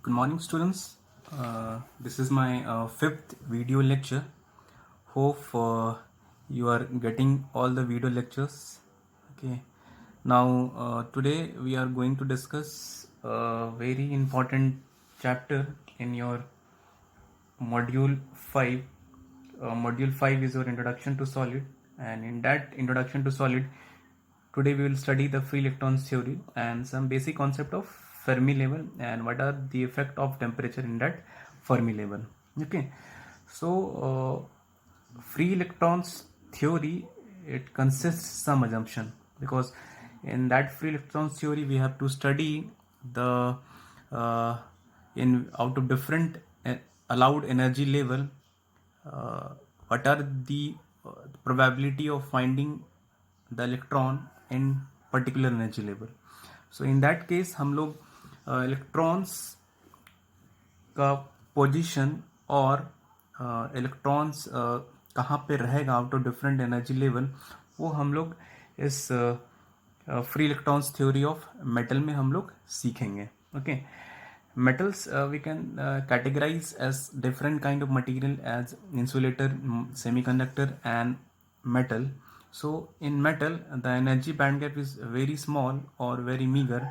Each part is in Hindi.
Good morning, students. This is my fifth video lecture. Hope you are getting all the video lectures. Okay. Now, today we are going to discuss a very important chapter in your module 5. Module 5 is your introduction to solid, and in that introduction to solid, today we will study the free electrons theory and some basic concept of Fermi level and what are the effect of temperature in that Fermi level. Okay, so free electrons theory, it consists some assumption, because in that free electrons theory we have to study the uh, in out of different allowed energy level, uh, what are the probability of finding the electron in particular energy level. So in that case हम लोग इलेक्ट्रॉन्स का पोजीशन और इलेक्ट्रॉन्स कहाँ पे रहेगा out of different energy level, वो हम लोग इस free electrons theory of metal में हम लोग सीखेंगे. Okay, metals we can categorize as different kind of material as insulator, semiconductor and metal. So in metal the energy band gap is very small or very meager.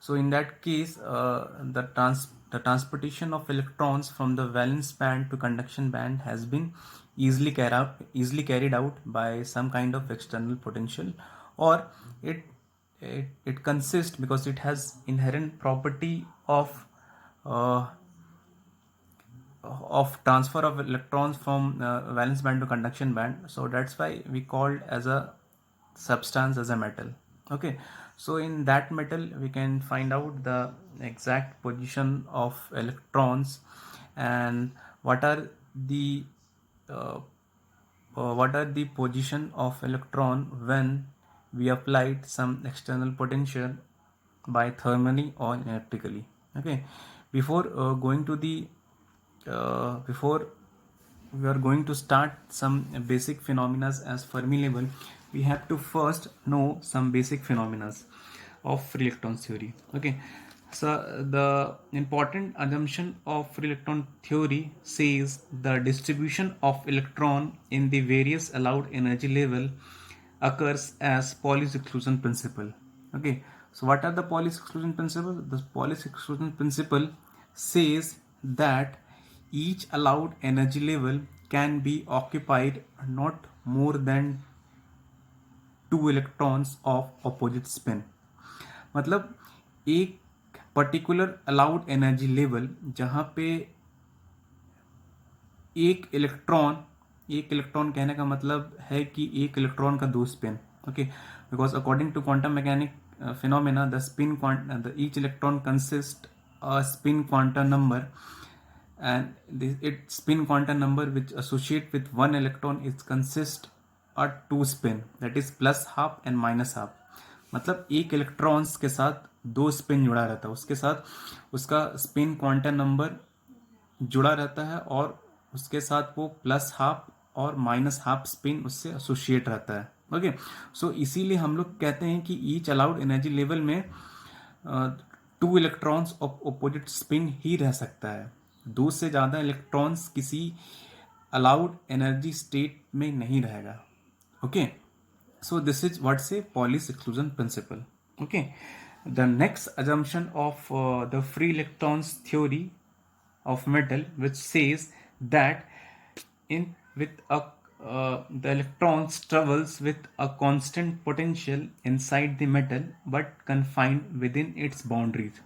So in that case, the transportation of electrons from the valence band to conduction band has been easily carried out by some kind of external potential, or it it consists because it has inherent property uh, of transfer of electrons from valence band to conduction band. So that's why we called as a substance as a metal. Okay, so in that metal we can find out the exact position of electrons and what are the uh, position of electron when we applied some external potential by thermally or electrically. Okay, before going to the before we are going to start some basic phenomena as Fermi level, we have to first know some basic phenomena of free electron theory. Okay, so the important assumption of free electron theory says the distribution of electron in the various allowed energy level occurs as Pauli's exclusion principle. Okay, so what are the Pauli's exclusion principle? The Pauli's exclusion principle says that each allowed energy level can be occupied not more than 2 electrons of opposite spin. मतलब एक पर्टिकुलर अलाउड एनर्जी लेवल जहाँ पे एक इलेक्ट्रॉन कहने का मतलब है कि एक इलेक्ट्रॉन का दो spin. Okay, because according to quantum mechanic phenomena, each electron consists a spin quantum number, and its spin quantum number which associate with one electron is consist a two spin, that is plus half and minus half. मतलब एक इलेक्ट्रॉन्स के साथ दो स्पिन जुड़ा रहता है, उसके साथ उसका स्पिन क्वांटम नंबर जुड़ा रहता है और उसके साथ वो प्लस हाफ और माइनस हाफ स्पिन उससे एसोसिएट रहता है. ओके, सो इसीलिए हम लोग कहते हैं कि ईच अलाउड एनर्जी लेवल में 2 इलेक्ट्रॉन्स ऑफ अपोजिट स्पिन ही रह सकता है. दो से ज़्यादा इलेक्ट्रॉन्स किसी अलाउड एनर्जी स्टेट में नहीं रहेगा. Okay, so this is what's a Pauli's exclusion principle. Okay, the next assumption of the free electrons theory of metal, which says that in with a the electrons travels with a constant potential inside the metal but confined within its boundaries.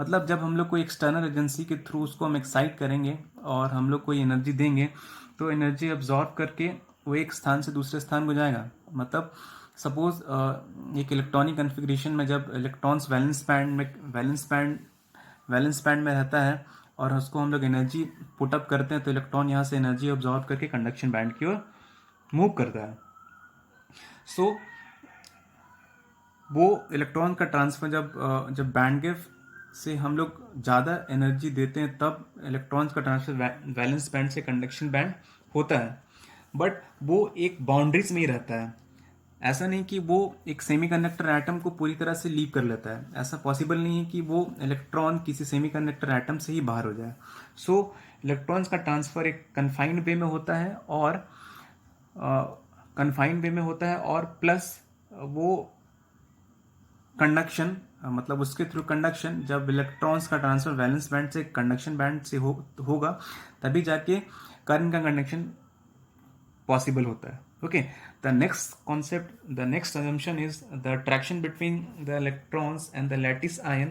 मतलब जब हम लोग कोई एक्सटर्नल एजेंसी के थ्रू उसको हम एक्साइट करेंगे और हम लोग कोई एनर्जी देंगे तो एनर्जी अब्जॉर्ब करके वो एक स्थान से दूसरे स्थान को जाएगा. मतलब सपोज एक इलेक्ट्रॉनिक कन्फिग्रेशन में जब इलेक्ट्रॉन्स वैलेंस बैंड में रहता है और उसको हम लोग एनर्जी पुट अप करते हैं तो इलेक्ट्रॉन यहाँ से एनर्जी अब्जॉर्ब करके कंडक्शन बैंड की ओर मूव करता है. सो वो इलेक्ट्रॉन का ट्रांसफर जब बैंड गैप से हम लोग ज़्यादा एनर्जी देते हैं तब इलेक्ट्रॉन्स का ट्रांसफर वैलेंस बैंड से कंडक्शन बैंड होता है, बट वो एक बाउंड्रीज में ही रहता है. ऐसा नहीं कि वो एक सेमीकंडक्टर एटम को पूरी तरह से लीव कर लेता है, ऐसा पॉसिबल नहीं है कि वो इलेक्ट्रॉन किसी सेमीकंडक्टर एटम से ही बाहर हो जाए। सो इलेक्ट्रॉन्स का ट्रांसफर एक कन्फाइंड वे में होता है और प्लस वो कंडक्शन, मतलब उसके थ्रू कंडक्शन, जब इलेक्ट्रॉन्स का ट्रांसफर वैलेंस बैंड से कंडक्शन बैंड से होगा तभी जाके करंट का कंडक्शन पॉसिबल होता है। Okay, the next assumption is the attraction between the electrons and the lattice ion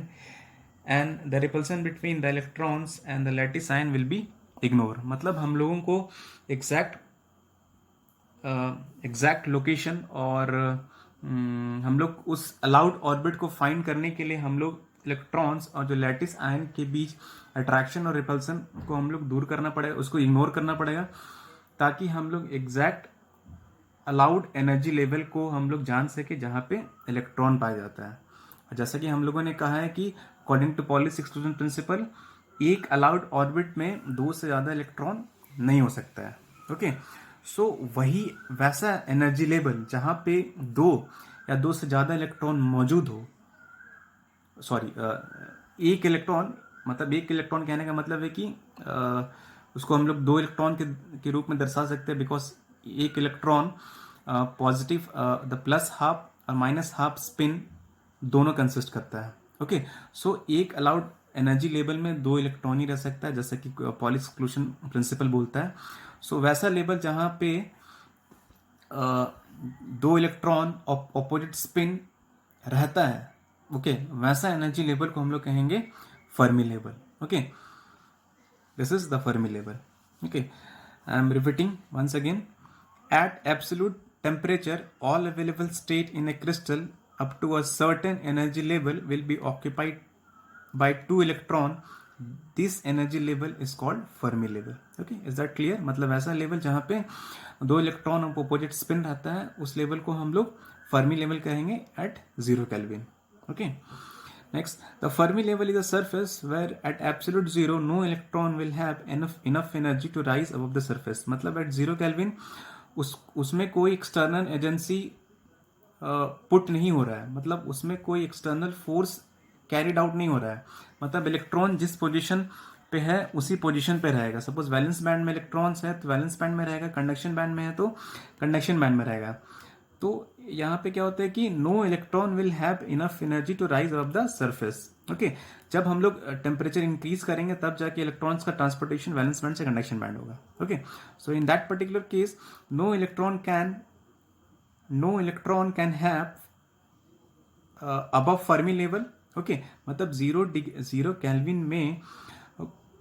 and the repulsion between the electrons and the lattice ion will be ignored। मतलब हम लोगों को एग्जैक्ट लोकेशन और हम लोग उस अलाउड ऑर्बिट को फाइंड करने के लिए हम लोग इलेक्ट्रॉन्स और जो लैटिस आयन के बीच अट्रैक्शन और रिपल्सन को हम लोग दूर करना पड़ेगा, उसको इग्नोर करना पड़ेगा, ताकि हम लोग एग्जैक्ट अलाउड एनर्जी लेवल को हम लोग जान सके जहाँ पे इलेक्ट्रॉन पाया जाता है। और जैसा कि हम लोगों ने कहा है कि according to Pauli's exclusion principle एक अलाउड ऑर्बिट में 2 से ज़्यादा इलेक्ट्रॉन नहीं हो सकता है। ओके, सो वही वैसा एनर्जी लेवल जहाँ पे 2 या 2 से ज़्यादा इलेक्ट्रॉन मौजूद हो, एक इलेक्ट्रॉन, मतलब एक इलेक्ट्रॉन कहने का मतलब है कि उसको हम लोग 2 इलेक्ट्रॉन के रूप में दर्शा सकते हैं, बिकॉज एक electron positive the plus half और माइनस हाफ स्पिन दोनों कंसिस्ट करता है। ओके, सो एक अलाउड एनर्जी लेवल में 2 इलेक्ट्रॉन ही रह सकता है, जैसा कि पॉली एक्सक्लूजन प्रिंसिपल बोलता है। सो वैसा लेवल जहाँ पे 2 इलेक्ट्रॉन ऑपोजिट स्पिन रहता है, ओके, वैसा एनर्जी लेवल को हम लोग कहेंगे Fermi level. Okay, this is the Fermi level। okay, I am repeating once again, at absolute temperature all available state in a crystal up to a certain energy level will be occupied by 2 electron। this energy level is called Fermi level। okay, is that clear? मतलब ऐसा लेवल जहाँ पे 2 इलेक्ट्रॉन अपोजिट स्पिन रहता है, उस लेवल को हम लोग फर्मी लेवल कहेंगे at 0 kelvin. Okay, next, the Fermi level is a surface where at absolute zero no electron will have enough energy to rise above the surface। मतलब at 0 केल्विन उसमें कोई एक्सटर्नल एजेंसी पुट नहीं हो रहा है, मतलब उसमें कोई एक्सटर्नल फोर्स कैरिड आउट नहीं हो रहा है, मतलब इलेक्ट्रॉन जिस पोजीशन पे है उसी पोजीशन पे रहेगा। सपोज वैलेंस बैंड में इलेक्ट्रॉन्स है तो वैलेंस बैंड में रहेगा, कंडक्शन बैंड में है तो कंडक्शन बैंड में रहेगा। तो यहाँ पे क्या होता है कि no electron will have enough energy to rise above the surface. Okay, जब हम लोग टेम्परेचर इंक्रीज करेंगे तब जाके इलेक्ट्रॉन्स का ट्रांसपोर्टेशन वैलेंस बैंड से कंडक्शन बैंड होगा। Okay, so in that particular case no electron can have above Fermi level. Okay, मतलब 0 केल्विन में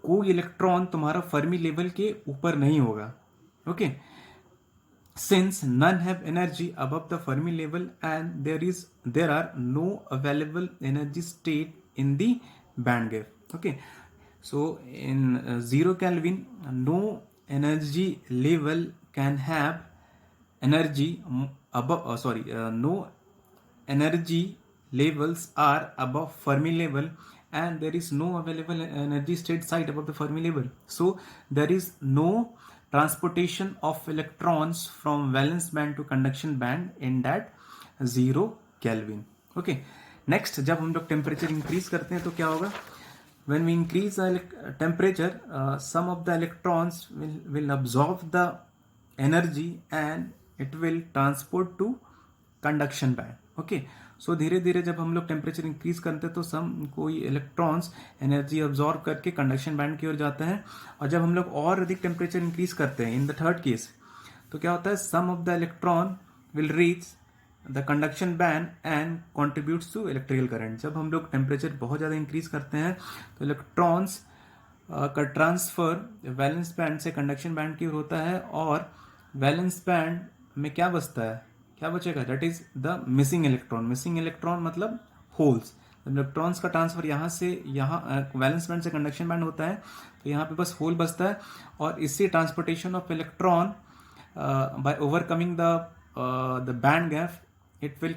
कोई इलेक्ट्रॉन तुम्हारा फर्मी लेवल के ऊपर नहीं होगा। Okay, since none have energy above the Fermi level and there are no available energy state in the band gap। okay, so in 0 Kelvin no energy level can have energy above no energy levels are above Fermi level and there is no available energy state site above the Fermi level, so there is no transportation of electrons from valence band to conduction band in that 0 Kelvin। okay, next, जब हम लोग टेम्परेचर इंक्रीज करते हैं तो क्या होगा? when we increase the temperature some of the electrons will absorb the energy and it will transport to conduction band। okay, सो धीरे धीरे जब हम लोग टेम्परेचर इंक्रीज करते हैं तो सम कोई इलेक्ट्रॉन्स एनर्जी अब्जॉर्ब करके कंडक्शन बैंड की ओर जाते हैं, और जब हम लोग और अधिक टेम्परेचर इंक्रीज करते हैं इन द थर्ड केस तो क्या होता है? Some of the electron will reach the conduction band and contributes to electrical current. जब हम लोग टेम्परेचर बहुत ज़्यादा इंक्रीज करते हैं तो इलेक्ट्रॉन्स का ट्रांसफर वैलेंस बैंड से कंडक्शन बैंड की ओर होता है, और वैलेंस बैंड में क्या बचता है, क्या बचेगा? That is the missing electron. Missing electron मतलब होल्स। इलेक्ट्रॉन्स का ट्रांसफर यहाँ से यहाँ वैलेंस बैंड से कंडक्शन बैंड होता है तो यहाँ पे बस होल बचता है, और इससे transportation of electron by overcoming the band gap it will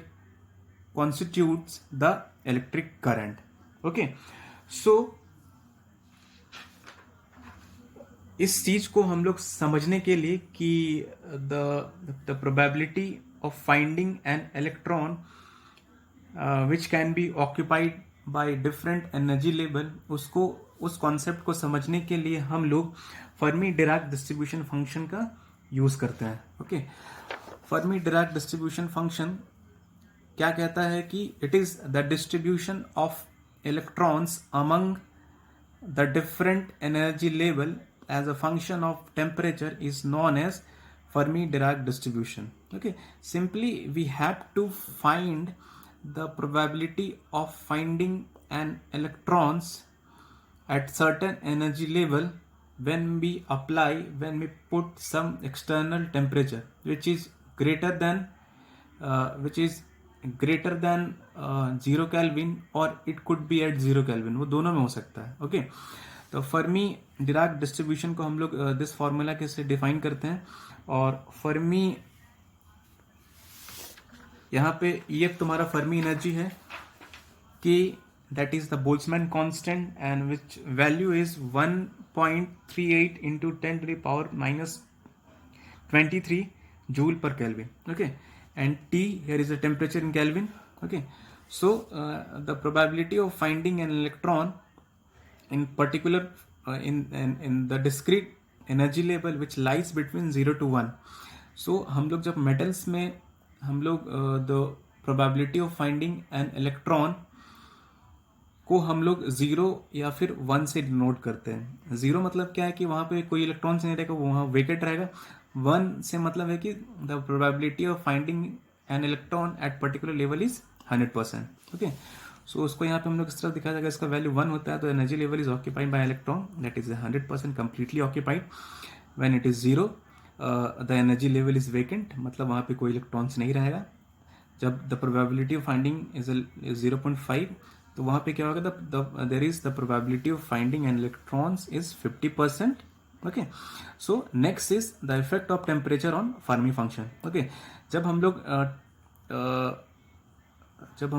constitutes the electric current. Okay, so इस चीज को हम लोग समझने के लिए कि the probability of finding an electron which can be occupied by different energy level, उसको उस कॉन्सेप्ट को समझने के लिए हम लोग फर्मी डिराक डिस्ट्रीब्यूशन फंक्शन का यूज करते हैं. Okay, Fermi Dirac distribution function क्या कहता है कि it is the distribution of electrons among the different energy level as a function of temperature is known as Fermi-Dirac distribution. Okay, simply we have to find the probability of finding an electrons at certain energy level when we put some external temperature which is greater than 0 Kelvin or it could be at 0 Kelvin. वो दोनों में हो सकता है. ओके, तो फर्मी डिराक डिस्ट्रीब्यूशन को हम लोग दिस फॉर्मूला के से डिफाइन करते हैं. और फर्मी यहाँ पे EF तुम्हारा फर्मी एनर्जी है कि that is the Boltzmann constant and which value is 1.38 into 10 to the power minus 23 joule per Kelvin. Okay, and T here is the temperature in Kelvin. Okay, so the probability of finding an electron in particular in the discrete energy level which lies between 0 to 1. So हम लोग जब metals में हम लोग the probability of finding an electron को हम लोग 0 या फिर 1 से डिनोट करते हैं. 0 मतलब क्या है कि वहां पे कोई इलेक्ट्रॉन्स नहीं रहेगा, वो वहां वेकेट रहेगा. 1 से मतलब है कि the probability of finding an electron at particular level is 100%. Okay, so उसको यहाँ पे हम लोग इस तरह दिखाया जाएगा. इसका वैल्यू 1 होता है तो energy level is occupied by electron that is 100% completely occupied. When it is 0 the energy level is vacant, मतलब वहां पे कोई इलेक्ट्रॉन्स नहीं रहेगा. जब the probability of finding is 0.5 तो वहां पे क्या होगा, there is the probability of finding an electrons is 50%. Okay, so next is the effect of temperature on Fermi function. Okay, जब हम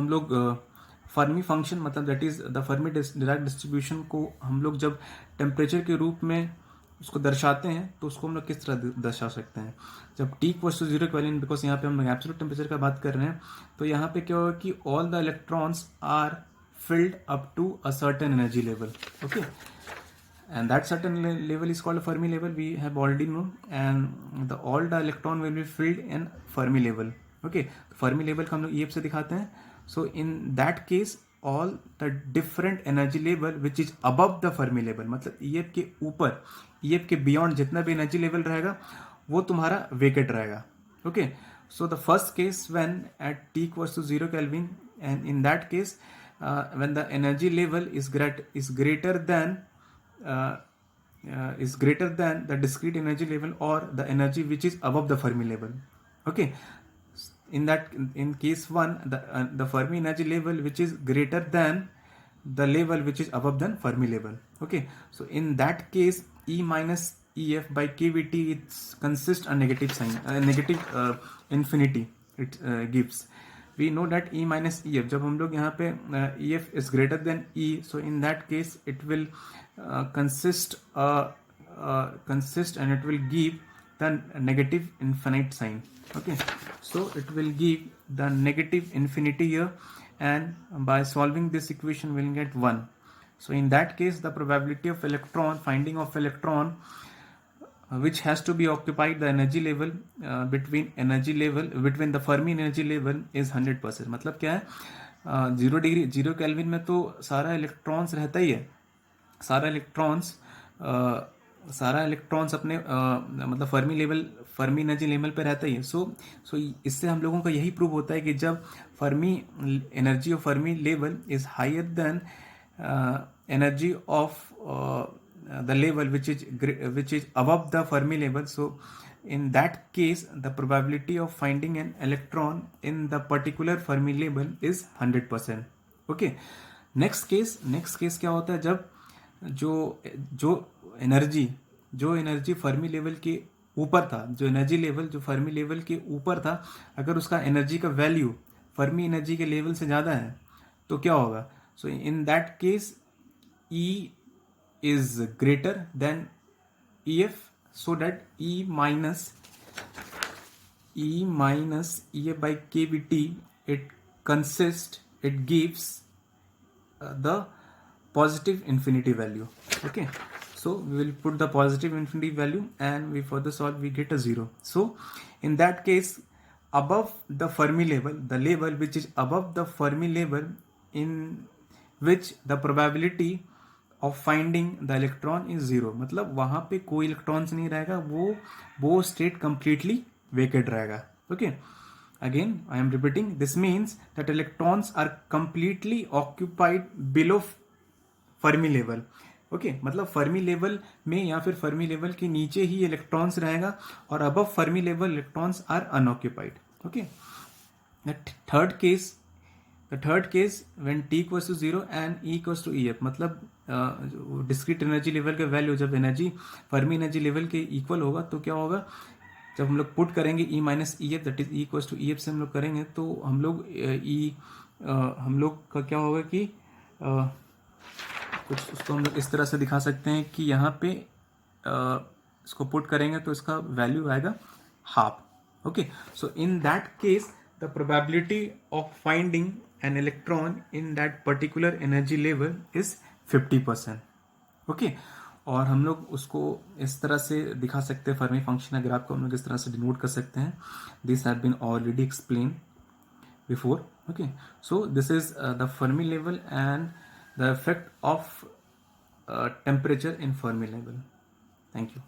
लोग फर्मी फंक्शन मतलब that is the Fermi Dirac distribution को हम लोग जब टेम्परेचर के रूप में उसको दर्शाते हैं तो उसको हम लोग किस तरह दर्शा सकते हैं. जब T equals to 0 kelvin, because यहाँ पे हम लोग एब्सोल्यूट टेम्परेचर का बात कर रहे हैं, तो यहाँ पे क्या होगा कि all the electrons are filled up to a certain energy level. Okay, and that certain level is called a Fermi level, we have already known, and all the electron will be filled in Fermi level. Okay, Fermi level को हम लोग EF से दिखाते हैं. So in that case all the different energy level which is above the Fermi level, मतलब EF के ऊपर, EF के beyond जितना भी energy level रहेगा वो तुम्हारा vacant रहेगा. Okay, so the first case when at T equals to 0 Kelvin, and in that case when the energy level is greater than the discrete energy level or the energy which is above the Fermi level. Okay, in case 1 the Fermi energy level which is greater than the level which is above than Fermi level. Okay, so in that case E minus EF by kVT it consists a negative sign, negative infinity it gives. We know that E minus EF, जब हम लोग यहाँ पे EF is greater than E, so in that case it will consist and it will give the negative infinite sign. Okay, so it will give the negative infinity here, and by solving this equation we'll get 1. So in that case the probability of finding of electron which has to be occupied the energy level between the Fermi energy level is 100%. मतलब क्या है, 0 केल्विन में तो सारा इलेक्ट्रॉन्स रहता ही है, सारा इलेक्ट्रॉन्स अपने मतलब फर्मी एनर्जी लेवल पे रहता ही है. सो इससे हम लोगों का यही प्रूव होता है कि जब Fermi energy of Fermi level is higher than energy of the level which is above the Fermi level, so in that case the probability of finding an electron in the particular Fermi level is 100%. Okay, next case क्या होता है, जब जो एनर्जी फर्मी लेवल के ऊपर था, जो एनर्जी लेवल जो फर्मी लेवल के ऊपर था, अगर उसका एनर्जी का वैल्यू फर्मी एनर्जी के लेवल से ज़्यादा है तो क्या होगा. So in that case E is greater than EF, so that E minus E minus EF by kVT, it gives the positive infinity value. Okay, so we will put the positive infinity value and we further solve, we get a 0. So in that case, above the Fermi level, the level which is above the Fermi level, in which the probability of finding the electron is 0, मतलब वहां पे कोई इलेक्ट्रॉन्स नहीं रहेगा, वो स्टेट completely vacant रहेगा. Okay, again I am repeating, this means that electrons are completely occupied below Fermi level. Okay, मतलब फर्मी लेवल में या फिर फर्मी लेवल के नीचे ही इलेक्ट्रॉन्स रहेगा और above Fermi level electrons are unoccupied. Okay, the third case when t equals to 0 and E equals to EF, मतलब डिस्क्रीट एनर्जी लेवल का वैल्यू जब एनर्जी फर्मी एनर्जी लेवल के इक्वल होगा तो क्या होगा, जब हम लोग पुट करेंगे E minus EF, that is E equals to EF से हम लोग करेंगे तो हम लोग का क्या होगा कि कुछ उसको हम लोग इस तरह से दिखा सकते हैं कि यहाँ पे इसको पुट करेंगे तो इसका वैल्यू आएगा half. Okay, so in that case the probability of finding an electron in that particular energy level is 50%. Okay, और हम लोग उसको इस तरह से दिखा सकते हैं, फर्मी फंक्शन ग्राफ को हम लोग इस तरह से डिनोट कर सकते हैं. This have been already explain before. Okay, so this is the Fermi level and the effect of temperature in Fermi level. Thank you.